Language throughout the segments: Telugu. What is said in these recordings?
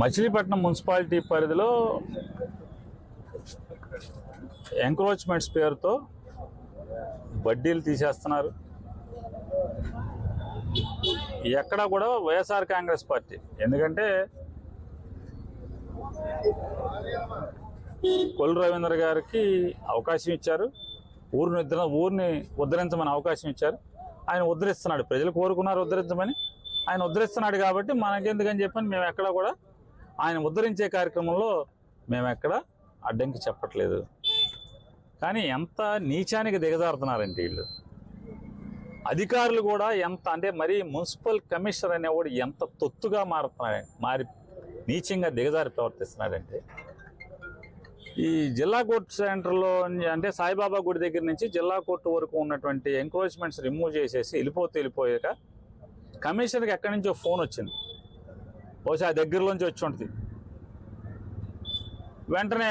మచిలీపట్నం మున్సిపాలిటీ పరిధిలో ఎంక్రోచ్మెంట్స్ పేరుతో వడ్డీలు తీసేస్తున్నారు. ఎక్కడా కూడా వైఎస్ఆర్ కాంగ్రెస్ పార్టీ, ఎందుకంటే కొల్లు రవీంద్ర గారికి అవకాశం ఇచ్చారు, ఊరిని ఉద్ధరించమని అవకాశం ఇచ్చారు. ఆయన ఉద్ధరిస్తున్నాడు, ప్రజలు కోరుకున్నారు ఉద్ధరించమని, ఆయన ఉద్ధరిస్తున్నాడు. కాబట్టి మనకెందుకని చెప్పని మేము ఎక్కడ కూడా ఆయన ఉద్ధరించే కార్యక్రమంలో మేము ఎక్కడ అడ్డంకి చెప్పట్లేదు. కానీ ఎంత నీచానికి దిగజారుతున్నారంటే వీళ్ళు అధికారులు కూడా ఎంత అంటే మరీ మున్సిపల్ కమిషనర్ అనేవాడు ఎంత తొత్తుగా మారి నీచంగా దిగజారి ప్రవర్తిస్తున్నాడంటే, ఈ జిల్లా కోర్టు సెంటర్లో అంటే సాయిబాబా గుడి దగ్గర నుంచి జిల్లా కోర్టు వరకు ఉన్నటువంటి ఎంక్రోచ్మెంట్స్ రిమూవ్ చేసేసి వెళ్ళిపోయాక కమిషనర్కి ఎక్కడి నుంచో ఫోన్ వచ్చింది, బహుశా ఆ దగ్గరలోంచి వచ్చి ఉంటుంది. వెంటనే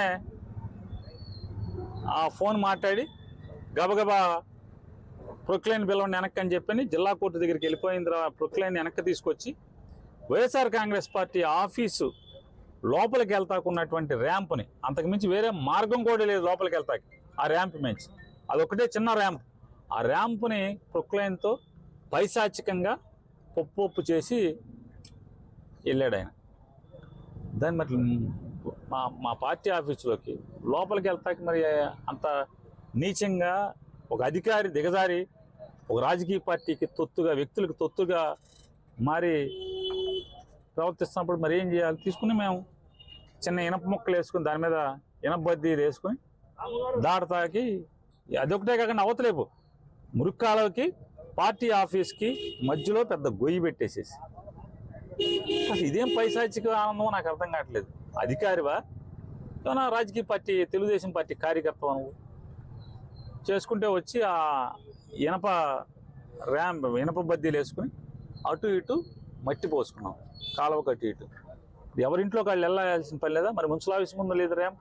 ఆ ఫోన్ మాట్లాడి గబగబా ప్రొక్లైన్ పిలవండి వెనక్కి అని చెప్పని జిల్లా కోర్టు దగ్గరికి వెళ్ళిపోయిన తర్వాత ప్రొక్లైన్ వెనక్కి తీసుకొచ్చి వైఎస్ఆర్ కాంగ్రెస్ పార్టీ ఆఫీసు లోపలికి వెళ్తాకున్నటువంటి ర్యాంప్ని, అంతకుమించి వేరే మార్గం కూడా లేదు లోపలికి వెళ్తాకి, ఆ ర్యాంప్ మించి అదొకటే చిన్న ర్యాంప్, ఆ ర్యాంప్ని ప్రొక్లైన్తో పైశాచికంగా పప్పు చేసి వెళ్ళాడు ఆయన. దాన్ని మరి మా పార్టీ ఆఫీసులోకి లోపలికి వెళ్తాకి మరి అంత నీచంగా ఒక అధికారి దిగజారి ఒక రాజకీయ పార్టీకి తొత్తుగా, వ్యక్తులకు తొత్తుగా మారి ప్రవర్తిస్తున్నప్పుడు మరి ఏం చేయాలి? తీసుకుని మేము చిన్న ఇనప మొక్కలు వేసుకుని దాని మీద ఇనప బద్దీలు వేసుకుని దాడతాకి, అదొకటే కాకుండా అవతలేపు మురుక్కాలకి పార్టీ ఆఫీస్కి మధ్యలో పెద్ద గొయ్యి పెట్టేసేసి, అసలు ఇదేం పైశాచిక ఆనందమో నాకు అర్థం కావట్లేదు. అధికారివా ఏమన్నా రాజకీయ పార్టీ తెలుగుదేశం పార్టీ కార్యకర్త నువ్వు చేసుకుంటే వచ్చి ఆ ఇనప బద్దీలు వేసుకుని అటు ఇటు మట్టి పోసుకున్నాం, కాలువ కట్టి ఇటు. ఎవరింట్లోకి వాళ్ళు వెళ్ళాల్సిన పని లేదా? మరి మున్సిపల్ ఆఫీస్ ముందు లేదు ర్యాంప్,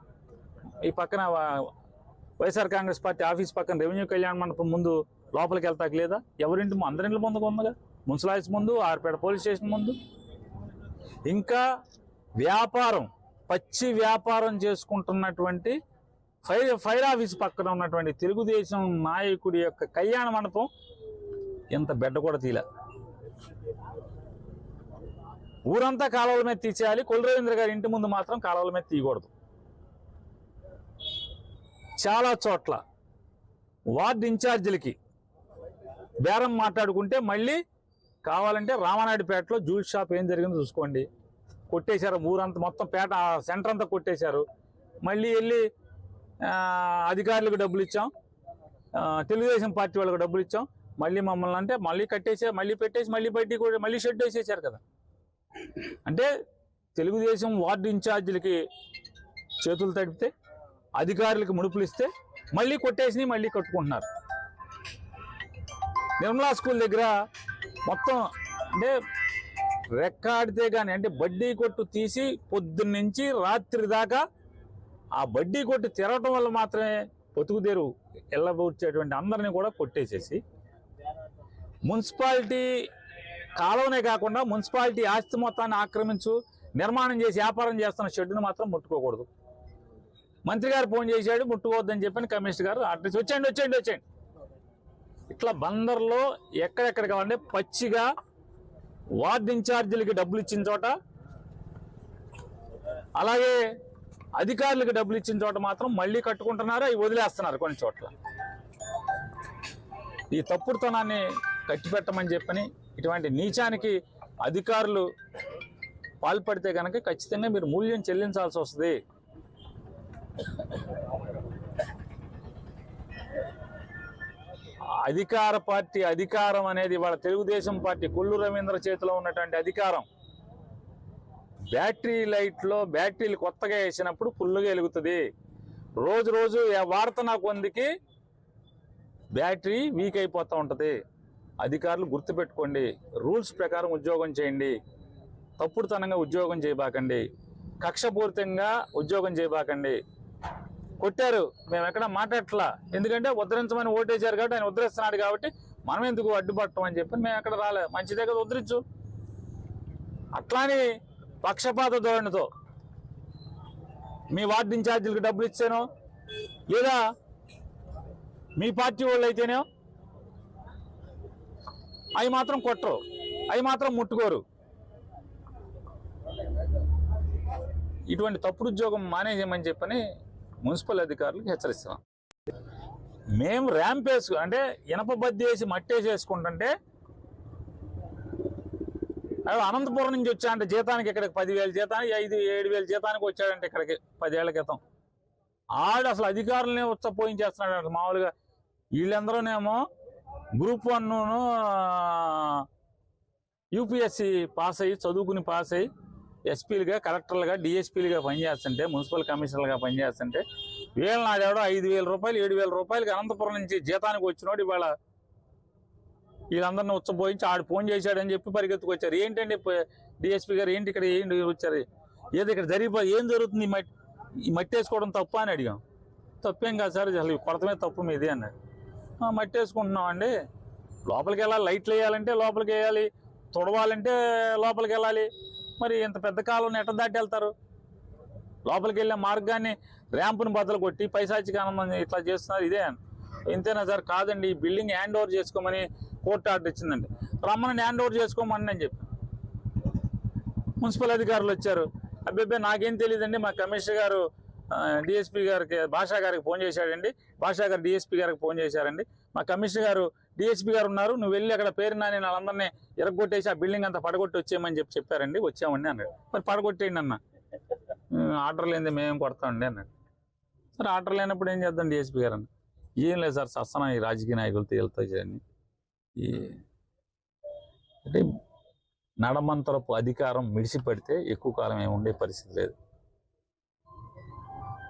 ఈ పక్కన వైఎస్ఆర్ కాంగ్రెస్ పార్టీ ఆఫీస్ పక్కన రెవెన్యూ కళ్యాణ మండపం ముందు లోపలికి వెళ్తాక లేదా? ఎవరింటి అందరింటి ముందుకు ఉందిగా, మున్సిపల్ ఆఫీస్ ముందు, ఆర్పేట పోలీస్ స్టేషన్ ముందు. ఇంకా వ్యాపారం, పచ్చి వ్యాపారం చేసుకుంటున్నటువంటి ఫైర్ ఆఫీస్ పక్కన ఉన్నటువంటి తెలుగుదేశం నాయకుడి యొక్క కళ్యాణ మండపం ఇంత బెడ్డ కూడా తీల. ఊరంతా కాలువల మీద తీసేయాలి, కొల్లు రవీంద్ర గారి ఇంటి ముందు మాత్రం కాలువల మీద తీయకూడదు. చాలా చోట్ల వార్డు ఇన్ఛార్జీలకి బేరం మాట్లాడుకుంటే మళ్ళీ కావాలంటే రామానాయుడుపేటలో జ్యూస్ షాప్ ఏం జరిగిందో చూసుకోండి, కొట్టేశారు ఊరంతా, మొత్తం పేట సెంటర్ అంతా కొట్టేశారు. మళ్ళీ వెళ్ళి అధికారులకు డబ్బులు ఇచ్చాం, తెలుగుదేశం పార్టీ వాళ్ళకి డబ్బులు ఇచ్చాం, మళ్ళీ మమ్మల్ని అంటే మళ్ళీ కట్టేసి మళ్ళీ పెట్టేసి మళ్ళీ బయటికి కూడా మళ్ళీ షెడ్ వేసేసారు కదా. అంటే తెలుగుదేశం వార్డు ఇన్ఛార్జీలకి చేతులు తడిపితే, అధికారులకు ముడుపులు ఇస్తే మళ్ళీ కొట్టేసి మళ్ళీ కట్టుకుంటున్నారు. నిర్మలా స్కూల్ దగ్గర మొత్తం అంటే రెక్కాడితే కానీ, అంటే బడ్డీ కొట్టు తీసి పొద్దున్నుంచి రాత్రి దాకా ఆ బడ్డీ కొట్టు తిరగటం వల్ల మాత్రమే బతుకుదేరు ఎల్లబూర్చేటువంటి అందరినీ కూడా కొట్టేసేసి, మున్సిపాలిటీ కాలువనే కాకుండా మున్సిపాలిటీ ఆస్తి మొత్తాన్ని ఆక్రమించు నిర్మాణం చేసి వ్యాపారం చేస్తున్న షెడ్డును మాత్రం ముట్టుకోకూడదు. మంత్రి గారు ఫోన్ చేశాడు, ముట్టుకోవద్దని చెప్పని కమిషనర్ గారు అడ్రస్ వచ్చేయండి. ఇట్లా బందర్లో ఎక్కడెక్కడ కావాలంటే పచ్చిగా వార్డు ఇన్ఛార్జీలకి డబ్బులు ఇచ్చిన చోట, అలాగే అధికారులకు డబ్బులు ఇచ్చిన చోట మాత్రం మళ్ళీ కట్టుకుంటున్నారు, అవి వదిలేస్తున్నారు కొన్ని చోట్ల. ఈ తప్పుడుతనాన్ని కట్టిపెట్టమని చెప్పని, ఇటువంటి నీచానికి అధికారులు పాల్పడితే కనుక ఖచ్చితంగా మీరు మూల్యం చెల్లించాల్సి వస్తుంది. అధికార పార్టీ అధికారం అనేది వాళ్ళ తెలుగుదేశం పార్టీ కొల్లు రవీంద్ర చేతిలో ఉన్నటువంటి అధికారం. బ్యాటరీ లైట్లో బ్యాటరీలు కొత్తగా వేసినప్పుడు ఫుల్లుగా వెలుగుతుంది. రోజు వాడుతున్న కొందికి బ్యాటరీ వీక్ అయిపోతూ ఉంటుంది. అధికారులు గుర్తుపెట్టుకోండి, రూల్స్ ప్రకారం ఉద్యోగం చేయండి, తప్పుడుతనంగా ఉద్యోగం చేయబాకండి, కక్షపూరితంగా ఉద్యోగం చేయబాకండి. కొట్టారు, మేము ఎక్కడ మాట్లాడట్లా, ఎందుకంటే ఉద్ధరించమని ఓటేశారు కాబట్టి ఆయన ఉద్ధరిస్తున్నాడు కాబట్టి మనం ఎందుకు అడ్డుపడటం అని చెప్పి మేము ఎక్కడ రాలే. మంచిదే కదా, ఉద్ధరించు. అట్లానే పక్షపాత ధోరణితో మీ వార్డు ఇన్ఛార్జీలకు డబ్బులు ఇచ్చాను, లేదా మీ పార్టీ వాళ్ళు అయితేనే అవి మాత్రం కొట్టరు, అవి మాత్రం ముట్టుకోరు. ఇటువంటి తప్పుడు ఉద్యోగం మానేయమని చెప్పని మున్సిపల్ అధికారులకు హెచ్చరిస్తున్నాం. మేము ర్యాంప్ అంటే ఇనప బద్ది వేసి మట్టేసి వేసుకుంటుంటే అనంతపురం నుంచి వచ్చా అంటే జీతానికి ఇక్కడికి 10,000 జీతానికి 5-7,000 జీతానికి వచ్చాడంటే ఇక్కడికి 10 ఏళ్ల క్రితం. ఆడు అసలు అధికారులనే ఉచ్చపోయించేస్తున్నాడు. మామూలుగా వీళ్ళందరూనేమో గ్రూప్ 1 యూపీఎస్సీ పాస్ అయ్యి చదువుకుని పాస్ అయ్యి ఎస్పీలుగా, కలెక్టర్లుగా, డిఎస్పీలుగా పనిచేస్తుంటే, మున్సిపల్ కమిషనర్లుగా పనిచేస్తుంటే వీళ్ళ నాడేవాడు 5,000 రూపాయలు 7,000 రూపాయలకి అనంతపురం నుంచి జీతానికి వచ్చినోడు ఇవాళ వీళ్ళందరినీ ఉచ్చబోయించి ఆడు ఫోన్ చేశాడని చెప్పి పరిగెత్తుకొచ్చారు. ఏంటండి డిఎస్పీ గారు, ఏంటి ఇక్కడ ఏంటి వచ్చారు, ఏదో ఇక్కడ ఏం జరుగుతుంది, ఈ మట్టి వేసుకోవడం తప్ప అని అడిగాం. తప్పేం కాదు సార్, అసలు కొడతమే తప్పు మీది అన్నాడు. మట్టి వేసుకుంటున్నామండి, లోపలికి వెళ్ళాలి, లైట్లు వేయాలంటే లోపలికి వేయాలి, తుడవాలంటే లోపలికి వెళ్ళాలి, మరి ఇంత పెద్ద కాలం ఎట్ట దాటి వెళ్తారు? లోపలికి వెళ్ళే మార్గాన్ని ర్యాంపుని బద్దలు కొట్టి పైశాచిక ఆనందం ఇట్లా చేస్తున్నారు. ఇదే ఇంతేనా సార్? కాదండి, ఈ బిల్డింగ్ హ్యాండ్ ఓవర్ చేసుకోమని కోర్టు ఆర్డర్ ఇచ్చిందండి. రమ్మని హ్యాండ్ ఓవర్ చేసుకోమని అని చెప్పి మున్సిపల్ అధికారులు వచ్చారు. అబ్బాయి నాకేం తెలియదండి, మా కమిషనర్ గారు డిఎస్పీ గారికి, భాషా గారికి ఫోన్ చేశాడండి, భాషా గారు డిఎస్పీ గారికి ఫోన్ చేశారండి, మా కమిషనర్ గారు డిఎస్పీ గారు ఉన్నారు, నువ్వు వెళ్ళి అక్కడ పేరు నాని వాళ్ళందరినీ ఎరగొట్టేసి ఆ బిల్డింగ్ అంతా పడగొట్టి వచ్చేయమని చెప్పారండి. వచ్చామండి అన్నాడు. మరి పడగొట్టేయండి అన్న, ఆర్డర్ లేనిది మేము కొడతామండి అన్నాడు. సరే ఆర్డర్ లేనప్పుడు ఏం చేద్దాం డిఎస్పీ గారు అన్న. ఏం లేదు సార్, సస్తన ఈ రాజకీయ నాయకులతో వెళ్తాయని అంటే నడమంతరపు అధికారం మిడిసిపడితే ఎక్కువ కాలం ఏమి ఉండే పరిస్థితి లేదు.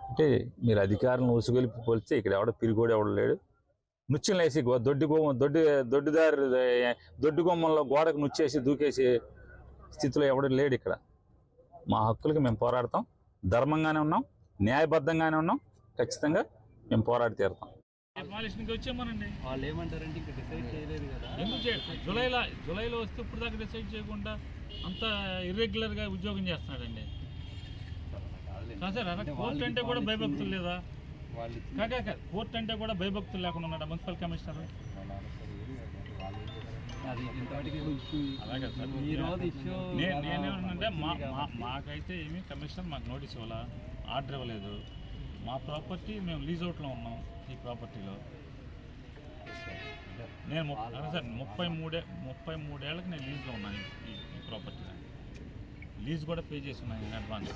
అంటే మీరు అధికారులను ఉసుగొలిపి పోలిస్తే ఇక్కడ ఎవడో పిరిగోడు ఎవడు లేడు. నుచ్చులు వేసి దొడ్డి గుమ్మంలో గోడకు నుచ్చేసి దూకేసి స్థితిలో ఎవడు లేడు ఇక్కడ. మా హక్కులకి మేము పోరాడతాం, ధర్మంగానే ఉన్నాం, న్యాయబద్ధంగానే ఉన్నాం, ఖచ్చితంగా మేము పోరాడి తీరుతాం. వచ్చామనండి వాళ్ళు ఏమంటారంటే ఇంకా డిసైడ్ చేయలేదు కదా, ఎందుకు జూలైలో వస్తే ఇప్పుడు దాకా డిసైడ్ చేయకుండా అంత ఇర్రెగ్యులర్గా ఉద్యోగం చేస్తున్నాడండి. సార్ కోర్టు అంటే కూడా భయభక్తులు లేదా? కోర్టు అంటే కూడా భయభక్తులు లేకుండా ఉన్నాడా మున్సిపల్ కమిషనర్? నేనేమంటే మాకైతే ఏమి కమిషనర్ మాకు నోటీస్ ఇవ్వాలా, ఆర్డర్ ఇవ్వలేదు. మా ప్రాపర్టీ మేము లీజ్ అవుట్లో ఉన్నాం. ఈ ప్రాపర్టీలో నేను సార్ 33 ఏళ్ళకి నేను లీజ్లో ఉన్నాను. ఈ ప్రాపర్టీలో లీజ్ కూడా పే చేసి ఉన్నాను ఇన్ అడ్వాన్స్.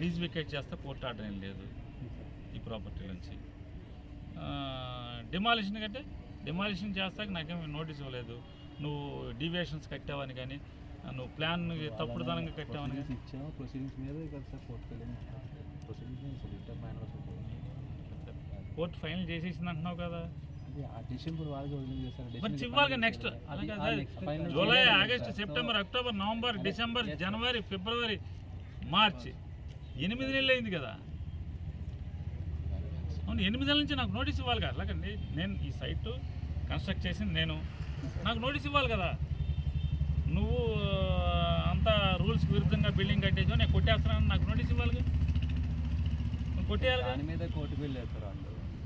లీజ్ వికేట్ చేస్తే కోర్టు ఆర్డర్ ఏం లేదు ఈ ప్రాపర్టీ నుంచి. డిమాలిషన్ కంటే డిమాలిషన్ చేస్తాక నాకేమి నోటీస్ ఇవ్వలేదు. నువ్వు డీవియేషన్స్ కట్టావని కానీ, నువ్వు ప్లాన్ తప్పుడుదనంగా కట్టావని కానీ కోర్టు ఫైనల్ చేసేసింది అంటున్నావు కదా. ఇవ్వాలి next July, August, September, October, November, December, జనవరి, ఫిబ్రవరి, మార్చి 8 నెలలు అయింది కదా. అవును, 8 నెలల నుంచి నాకు నోటీస్ ఇవ్వాలి కదా. అలాగండి నేను ఈ సైట్ కన్స్ట్రక్ట్ చేసింది నేను, నాకు నోటీస్ ఇవ్వాలి కదా. నువ్వు అంతా రూల్స్కి విరుద్ధంగా బిల్డింగ్ కట్టేసావు, నేను కొట్టేస్తున్నాను, నాకు నోటీస్ ఇవ్వాలి కదా. కొట్టేయాలి, దాని మీద కోర్టు బిల్ వేస్తారు.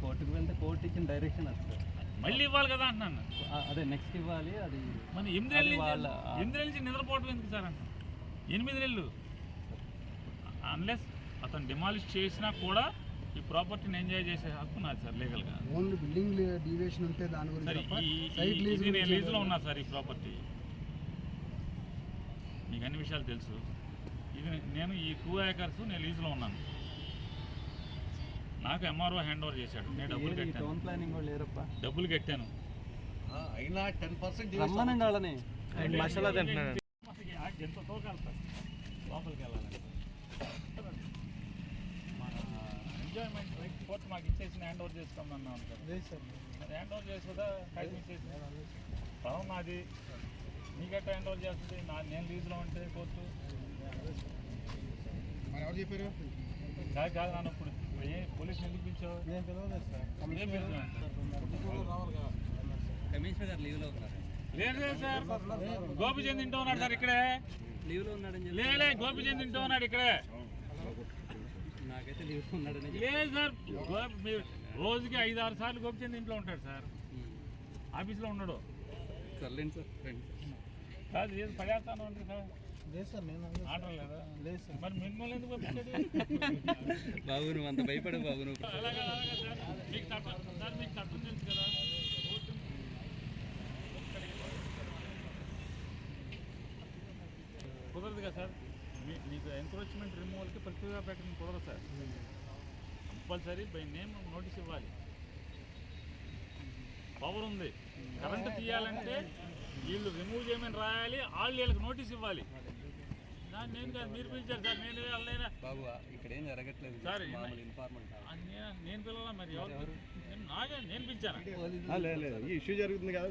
కోర్టుకు వెళ్తే కోర్టు ఇచ్చిన డైరెక్షన్ వస్తుంది, మళ్ళీ ఇవ్వాలి కదా అంటున్నాను. అదే నెక్స్ట్ ఇవ్వాలి. అది మన 8 నెలల నుంచి నిద్రపోవటం ఎందుకు సార్ అంట? 8 నెలలు అన్లెస్ అతను డిమాలిష్ చేసినా కూడా ఈ ప్రాపర్టీని ఎంజాయ్ చేసే హక్కు నాది సార్ లీగల్గా. ఓన్లీ బిల్డింగ్ డీవియేషన్ ఉంటే దాని గురించి నేను లీజ్లో ఉన్నా సార్. ఈ ప్రాపర్టీ మీకు అన్ని విషయాలు తెలుసు. ఇది నేను ఈ 2 acres నేను లీజ్లో ఉన్నాను. నాకు ఎంఆర్ఓ హ్యాండ్ ఓవర్ చేశాడు. నేను డబ్బులు కట్టాను, డబ్బులు కట్టాను. అయినా 10% ఎంతతో కలుతారు లోపలికి వెళ్ళాలంటే ఎంజాయ్మెంట్ రైట్ కోర్టు మాకు ఇచ్చేసి హ్యాండ్ ఓవర్ చేసుకోమన్నాం సార్. అది హ్యాండ్ ఓవర్ చేసుకుందా కాగితం ఇచ్చేసి పొలం నాది, నీకట్ట హ్యాండ్ ఓవర్ చేస్తుంది. నేను లీజులో ఉంటే కోర్టు ఎవరు చెప్పారు? కాదు నాన్న, ఇప్పుడు పోలీసులు ఎందుకు పిలిచావు? కమిషనర్ గారు లీవ్లో ఉన్నారు. లేదు సార్, గోపిచంద్ ఇంటూ ఉన్నాడు సార్ ఇక్కడే. లీవ్లో ఉన్నాడని చెప్పి లేలే గోపిచంద్ ఇంటూ ఉన్నాడు ఇక్కడే. నాకైతే లీవ్లో ఉన్నాడని లేదు సార్, మీరు రోజుకి 5-6 సార్లు గోపిచంద్ ఇంట్లో ఉంటాడు సార్, ఆఫీస్లో ఉన్నాడు. సర్లేండి సార్ ఫ్రెండ్స్. కాదు ఏది పడేస్తాను ఉంది సార్. లేదు సార్, నేను ఆటం లేదా? లేదు సార్. మరి మిమ్మల్ని ఎందుకు పంపించాడు? బాబు నువ్వు అంత భయపడే బాబు నువ్వు. అలాగే సార్, మీకు చట్టం సార్, మీకు చట్టం తెలుసు కదా. కుదరదు కదా సార్, మీకు ఎంక్రోచ్మెంట్ రిమూవల్కి ప్రతిగా పెట్టడం కుదరదు sir. Compulsory by name notice ఇవ్వాలి. పవర్ ఉంది. కరెంటు తీయాలంటే వీళ్ళు రిమూవ్ చేయమని రాయాలి, వీళ్ళకి నోటీస్ ఇవ్వాలి. నేను కాదు, మీరు పిలిచారు సార్. నేను వాళ్ళైనా బాబు ఇక్కడ ఏం జరగట్లేదు సార్, ఇన్ఫార్మల్ నేను పిలవాలా మరి? ఎవరు? నేను పిలిచాను. ఈ ఇష్యూ జరుగుతుంది కదా.